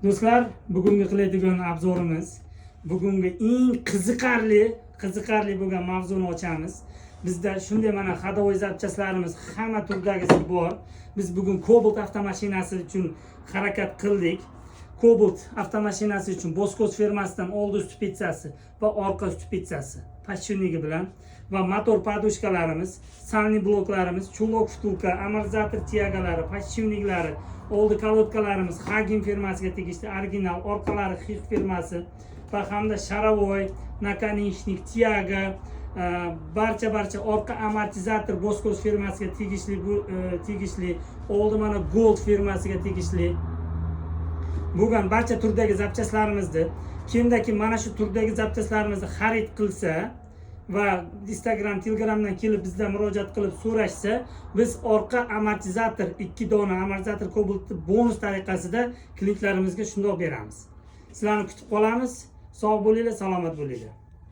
Do'stlar, bugungi qiladigan obzorimiz, bugungi eng qiziqarli bo'lgan mavzuni ochamiz. Bizda shunday mana hadovoy zapchastlarimiz hamma turdagisi bor. Biz bugun Cobalt avtomashinasi uchun harakat qildik. Cobalt avtomashinasi uchun Boskos firmasidan oldi stupitsasi va orqa stupitsasi podshipnigi bilan va motor podushkalarimiz, salni bloklarimiz, chulok vtulka, amortizator tiyagalari, podshipniklari, oldi kolodkalarimiz Hagin firmasiga tegishli original, orqalari Xix firmasi va hamda Sharavoy, Nakonechnik, Tiaga, barcha orqa amortizator Boskos firmasiga tegishli, oldi mana Gold firmasiga tegishli bo'lgan barcha turdagi zapchastlarimizni kimdaki mana shu turdagi zapchastlarimizni xarid qilsa va Instagram, Telegramdan kelib bizdan murojaat qilib so'rashsa, biz orqa amortizator 2 dona amortizator Cobaltni bonus tariqasida klientlarimizga shundoq beramiz. Sizlarni kutib qolamiz. Sog' bo'linglar, salomat bo'linglar.